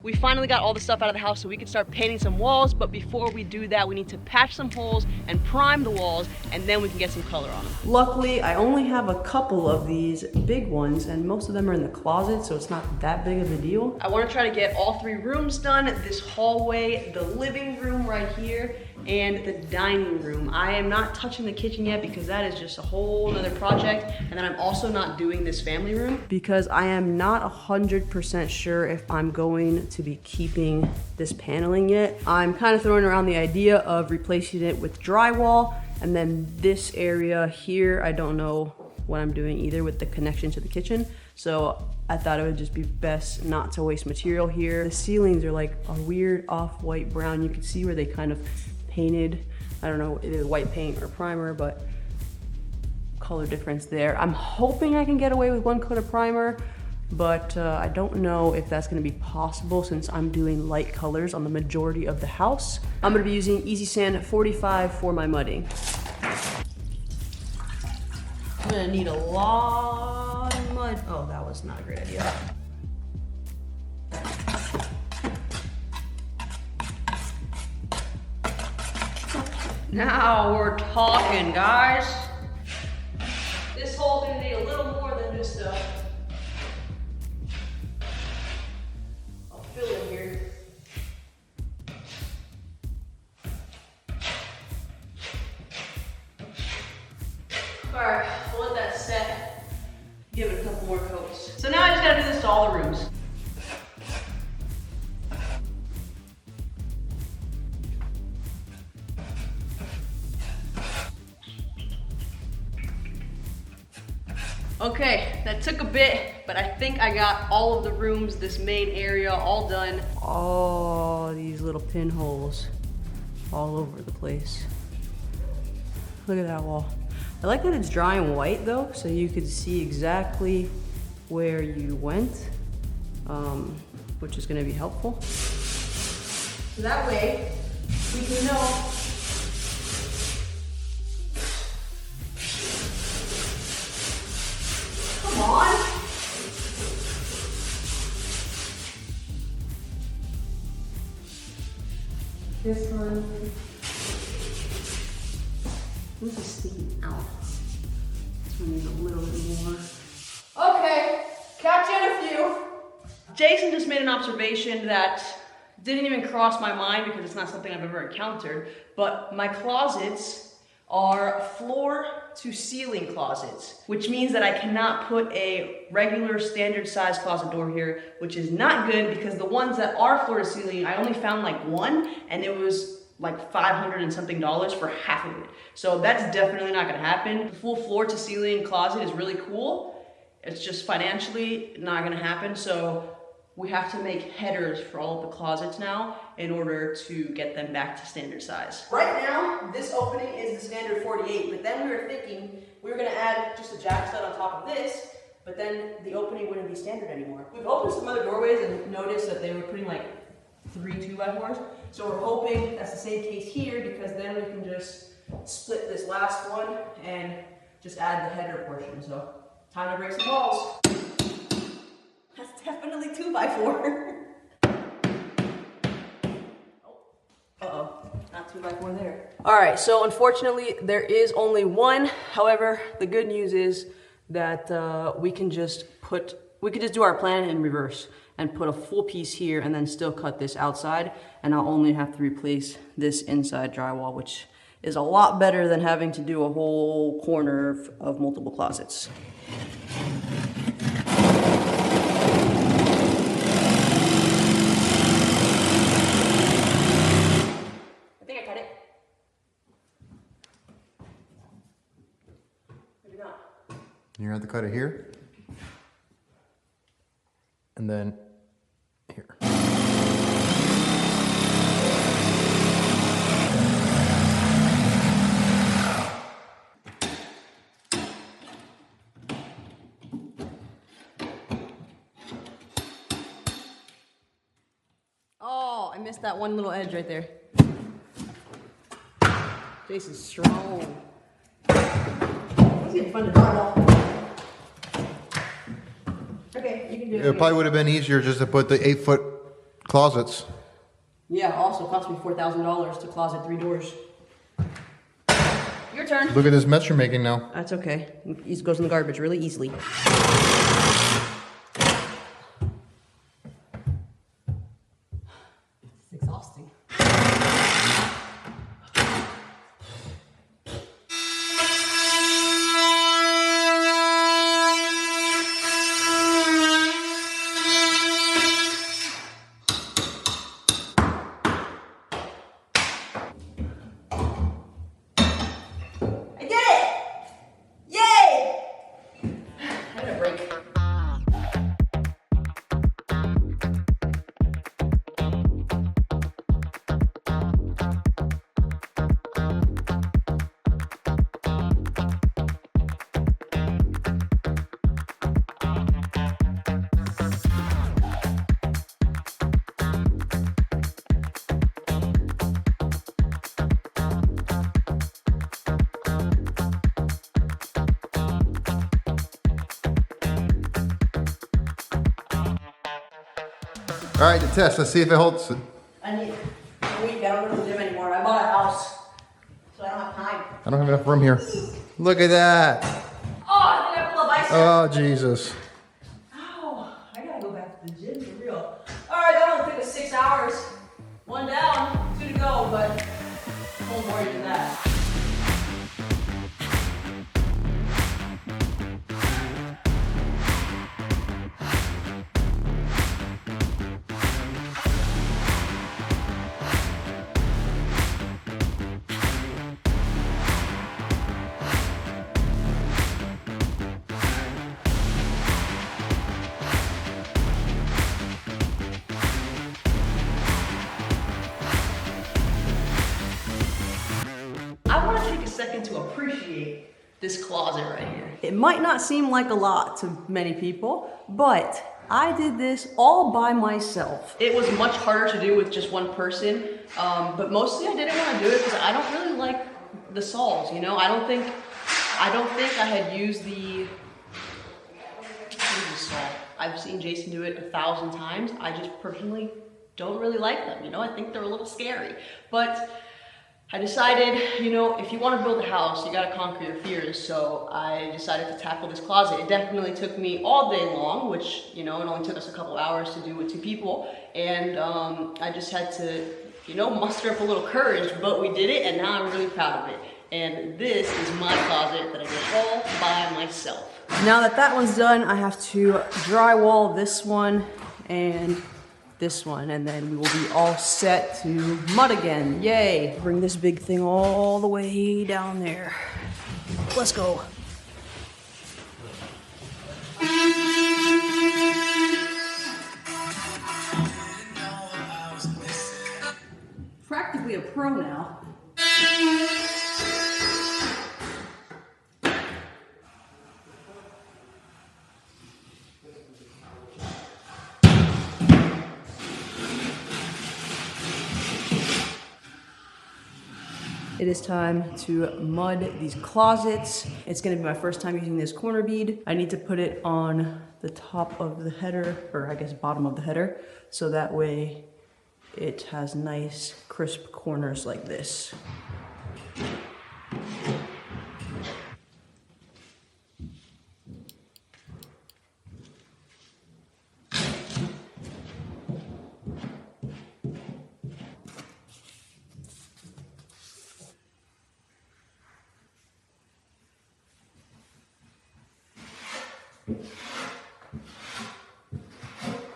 We finally got all the stuff out of the house so we can start painting some walls, but before we do that, we need to patch some holes and prime the walls, and then we can get some color on them. Luckily, I only have a couple of these big ones, and most of them are in the closet, so it's not that big of a deal. I want to try to get all 3 rooms done, this hallway, the living room right here, and the dining room. I am not touching the kitchen yet because that is just a whole other project. And then I'm also not doing this family room because I am not 100% sure if I'm going to be keeping this paneling yet. I'm kind of throwing around the idea of replacing it with drywall, and then this area here, I don't know what I'm doing either with the connection to the kitchen. So I thought it would just be best not to waste material here. The ceilings are like a weird off-white brown. You can see where they kind of painted, I don't know, either white paint or primer, but color difference there. I'm hoping I can get away with 1 coat of primer, but I don't know if that's gonna be possible since I'm doing light colors on the majority of the house. I'm gonna be using Easy Sand 45 for my mudding. I'm gonna need a lot of mud. Oh, that was not a great idea. Now we're talking, guys. This hole's gonna need a little more than just a fill in here. Alright, we'll let that set. Give it a couple more coats. So now I just gotta do this to all the rooms. Okay, that took a bit, but I think I got all of the rooms, this main area, all done. All these little pinholes all over the place. Look at that wall. I like that it's drying white though, so you could see exactly where you went, which is gonna be helpful. So that way, we can know this one. This is sticking out. This one needs a little bit more. Okay, catch in a few. Jason just made an observation that didn't even cross my mind because it's not something I've ever encountered, but my closets are floor to ceiling closets, which means that I cannot put a regular standard size closet door here, which is not good because the ones that are floor to ceiling, I only found like one and it was like $500 and something for half of it. So that's definitely not gonna happen. The full floor to ceiling closet is really cool. It's just financially not gonna happen. So we have to make headers for all of the closets now in order to get them back to standard size. Right now, this opening is the standard 48, but then we were thinking we were gonna add just a jack stud on top of this, but then the opening wouldn't be standard anymore. We've opened some other doorways and noticed that they were putting like 3 2x4s. So we're hoping that's the same case here because then we can just split this last one and just add the header portion. So time to break some walls. That's definitely 2x4. Uh-oh, not 2x4 there. All right, so unfortunately there is only one. However, the good news is that we can just do our plan in reverse and put a full piece here and then still cut this outside, and I'll only have to replace this inside drywall, which is a lot better than having to do a whole corner of multiple closets. You're gonna have to cut it here, and then here. Oh, I missed that one little edge right there. Jason's strong. Let's get fun to drywall. Okay, you can do it. It probably would have been easier just to put the 8-foot Closets. Yeah, also cost me $4,000 to closet 3 doors. Your turn. Look at this mess you're making now. That's okay. It goes in the garbage really easily. It's exhausting. All right, the test. Let's see if it holds. I need a week. I don't go to the gym anymore. I bought a house, so I don't have time. I don't have enough room here. Look at that. Oh, I think I pulled a bicep. Oh, Jesus. Ow, I gotta go back to the gym for real. All right, that only took us 6 hours. 1 down, 2 to go, but a little more than that. I want to take a second to appreciate this closet right here. It might not seem like a lot to many people, but I did this all by myself. It was much harder to do with just one person, but mostly I didn't want to do it because I don't really like the saws, you know? I don't think I had used the saw. I've seen Jason do it 1,000 times. I just personally don't really like them, you know? I think they're a little scary, but I decided, you know, if you want to build a house, you got to conquer your fears. So I decided to tackle this closet. It definitely took me all day long, which, you know, it only took us a couple hours to do with 2 people. And I just had to, you know, muster up a little courage, but we did it, and now I'm really proud of it. And this is my closet that I did all by myself. Now that that one's done, I have to drywall this one and this one, and then we will be all set to mud again. Yay! Bring this big thing all the way down there. Let's go. Practically a pro now. It is time to mud these closets. It's gonna be my first time using this corner bead. I need to put it on the top of the header, or I guess bottom of the header, so that way it has nice crisp corners like this.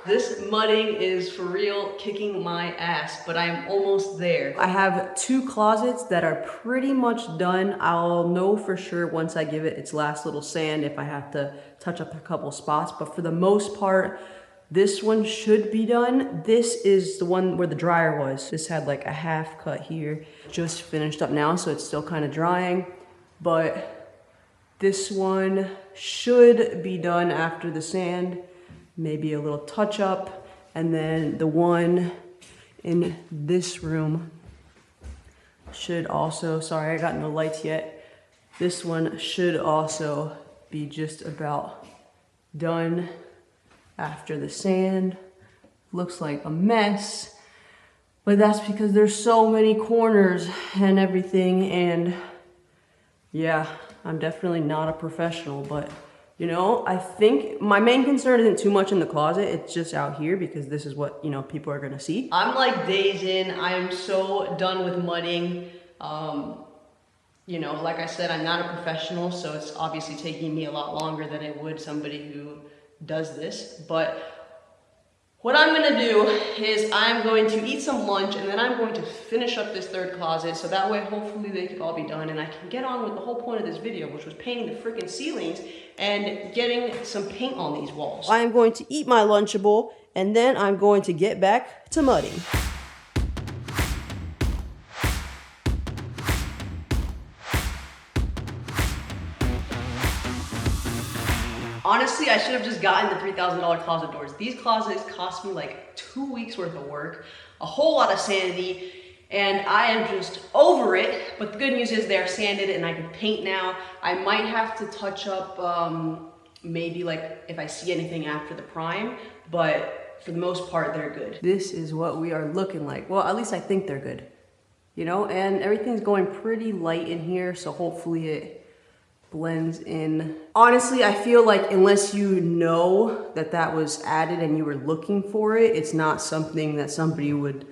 This mudding is for real kicking my ass, but I'm almost there. I have 2 closets that are pretty much done. I'll know for sure once I give it its last little sand if I have to touch up a couple spots, but for the most part, this one should be done. This is the one where the dryer was. This had like a half cut here. Just finished up now, so it's still kind of drying, but this one should be done after the sand. Maybe a little touch up, and then the one in this room should also, sorry I got no lights yet, this one should also be just about done after the sand. looks like a mess, but that's because there's so many corners and everything. And yeah, I'm definitely not a professional, but you know, I think my main concern isn't too much in the closet. It's just out here because this is what, you know, people are gonna see. I'm like days in. I am so done with mudding. You know, like I said, I'm not a professional, so it's obviously taking me a lot longer than it would somebody who does this. But what I'm gonna do is I'm going to eat some lunch, and then I'm going to finish up this third closet, so that way hopefully they can all be done and I can get on with the whole point of this video, which was painting the freaking ceilings and getting some paint on these walls. I am going to eat my Lunchable, and then I'm going to get back to mudding. Honestly, I should have just gotten the $3,000 closet doors. These closets cost me like 2 weeks worth of work, a whole lot of sanity, and I am just over it. But the good news is they're sanded and I can paint now. I might have to touch up maybe like if I see anything after the prime, but for the most part, they're good. This is what we are looking like. Well, at least I think they're good, you know, and everything's going pretty light in here, so hopefully it blends in. Honestly, I feel like unless you know that that was added and you were looking for it, it's not something that somebody would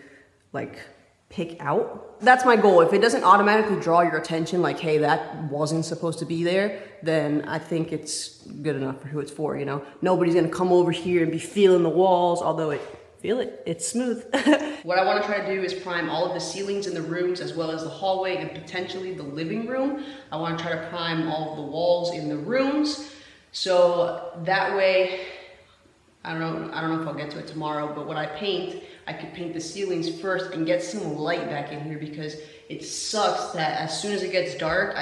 like pick out. That's my goal. If it doesn't automatically draw your attention, like, hey, that wasn't supposed to be there, then I think it's good enough for who it's for, you know? Nobody's gonna come over here and be feeling the walls, although it's smooth. What I want to try to do is prime all of the ceilings in the rooms as well as the hallway and potentially the living room. I want to try to prime all of the walls in the rooms, so that way, I don't know if I'll get to it tomorrow, but when I paint, I could paint the ceilings first and get some light back in here, because it sucks that as soon as it gets dark,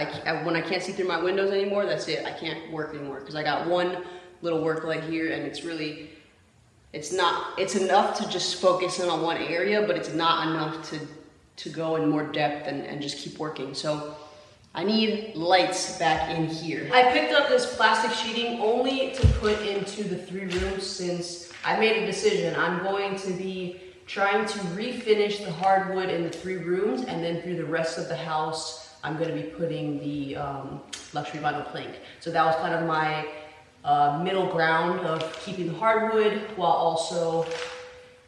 when I can't see through my windows anymore, that's it. I can't work anymore because I got one little work light here, and it's enough to just focus in on one area, but it's not enough to go in more depth and just keep working. So I need lights back in here. I picked up this plastic sheeting only to put into the 3 rooms since I made a decision. I'm going to be trying to refinish the hardwood in the 3 rooms, and then through the rest of the house, I'm gonna be putting the luxury vinyl plank. So that was kind of my middle ground of keeping the hardwood while also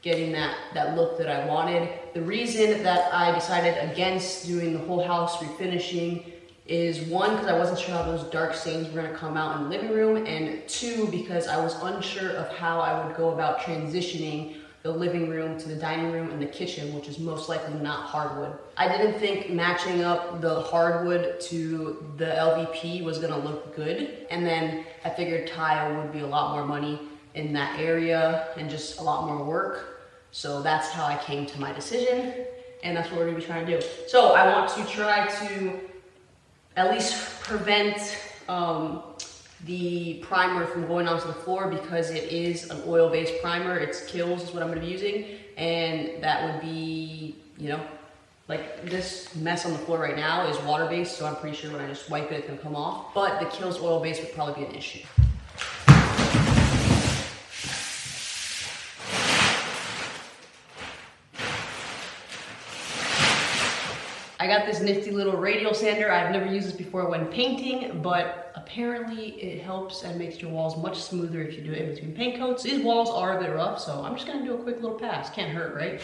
getting that look that I wanted. The reason that I decided against doing the whole house refinishing is 1, because I wasn't sure how those dark stains were gonna come out in the living room, and 2, because I was unsure of how I would go about transitioning the living room to the dining room and the kitchen, which is most likely not hardwood. I didn't think matching up the hardwood to the LVP was gonna look good, and then I figured tile would be a lot more money in that area and just a lot more work. So that's how I came to my decision, and that's what we're gonna be trying to do. So I want to try to at least prevent the primer from going onto the floor, because it is an oil-based primer. It's Kills is what I'm gonna be using, and that would be, you know, like this mess on the floor right now is water-based, so I'm pretty sure when I just wipe it, it's gonna come off. But the Kills oil-based would probably be an issue. I got this nifty little radial sander. I've never used this before when painting, but apparently it helps and makes your walls much smoother if you do it in between paint coats. These walls are a bit rough, so I'm just gonna do a quick little pass. Can't hurt, right?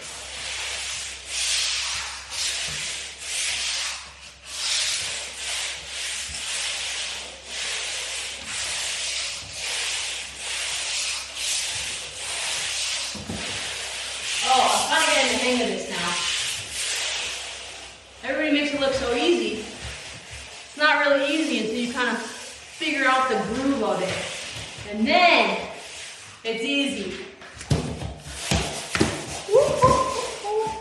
Oh, I'm kind of getting the hang of this now. Everybody makes it look so easy. It's not really easy until you kind of figure out the groove of it. And then it's easy.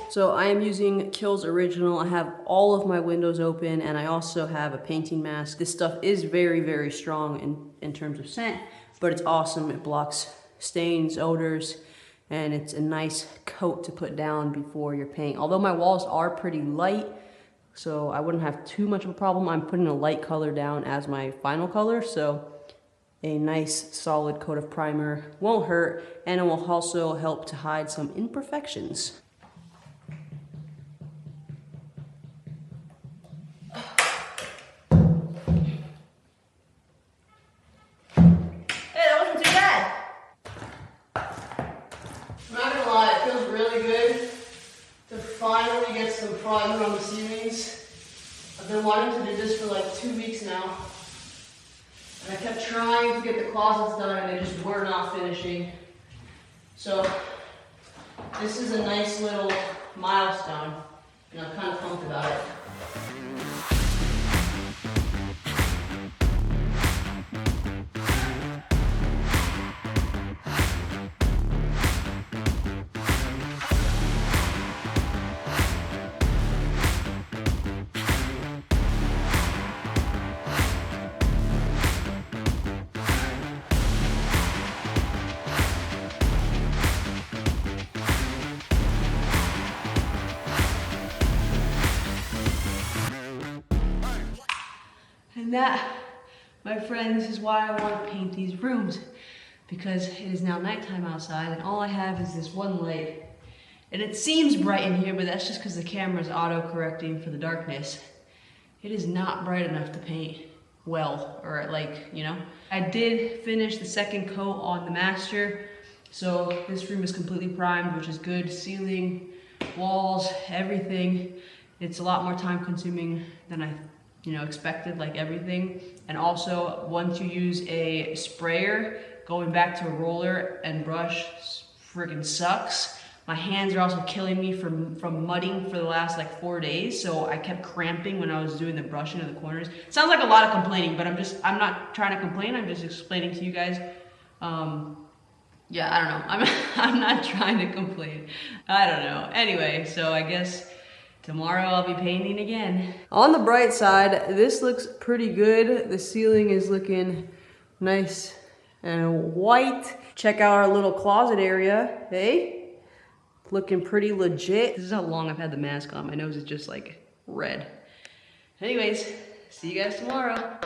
So I am using Kills Original. I have all of my windows open, and I also have a painting mask. This stuff is very, very strong in terms of scent, but it's awesome. It blocks stains, odors, and it's a nice coat to put down before your paint. Although my walls are pretty light, so I wouldn't have too much of a problem. I'm putting a light color down as my final color, so a nice solid coat of primer. Won't hurt, and it will also help to hide some imperfections. Finally get some primer on the ceilings. I've been wanting to do this for like 2 weeks now. And I kept trying to get the closets done and they just were not finishing. So this is a nice little milestone and I'm kind of pumped about it. And that, my friends, is why I want to paint these rooms, because it is now nighttime outside and all I have is this one light. And it seems bright in here, but that's just because the camera is auto-correcting for the darkness. It is not bright enough to paint well, or like, you know. I did finish the second coat on the master, so this room is completely primed, which is good. Ceiling, walls, everything. It's a lot more time consuming than I expected, like everything. And also, once you use a sprayer, going back to a roller and brush friggin' sucks. My hands are also killing me from mudding for the last like 4 days, so I kept cramping when I was doing the brushing of the corners. Sounds like a lot of complaining, but I'm not trying to complain, I'm just explaining to you guys. Yeah, I don't know, I'm not trying to complain. I don't know. Anyway, so I guess tomorrow I'll be painting again. On the bright side, this looks pretty good. The ceiling is looking nice and white. Check out our little closet area, hey? Looking pretty legit. This is how long I've had the mask on. My nose is just like red. Anyways, see you guys tomorrow.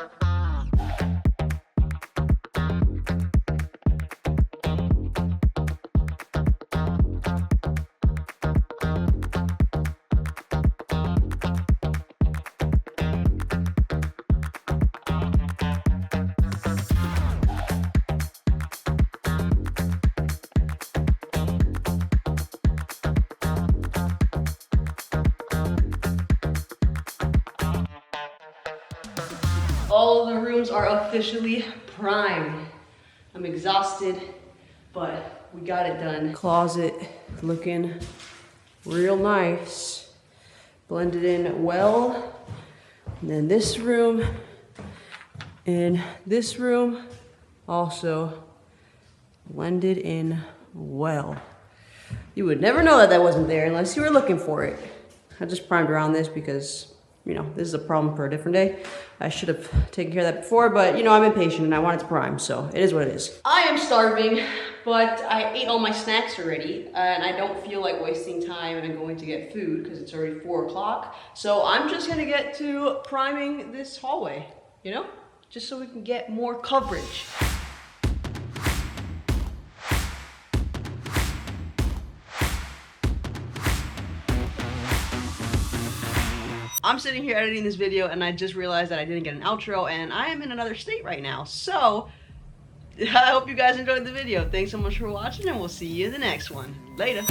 All of the rooms are officially primed. I'm exhausted, but we got it done. Closet looking real nice. Blended in well. And then this room and this room also blended in well. You would never know that wasn't there unless you were looking for it. I just primed around this because, this is a problem for a different day. I should have taken care of that before, but I'm impatient and I want it to prime, so it is what it is. I am starving, but I ate all my snacks already, and I don't feel like wasting time and going to get food because it's already 4 o'clock. So I'm just gonna get to priming this hallway, just so we can get more coverage. I'm sitting here editing this video and I just realized that I didn't get an outro and I am in another state right now. So, I hope you guys enjoyed the video. Thanks so much for watching and we'll see you in the next one. Later.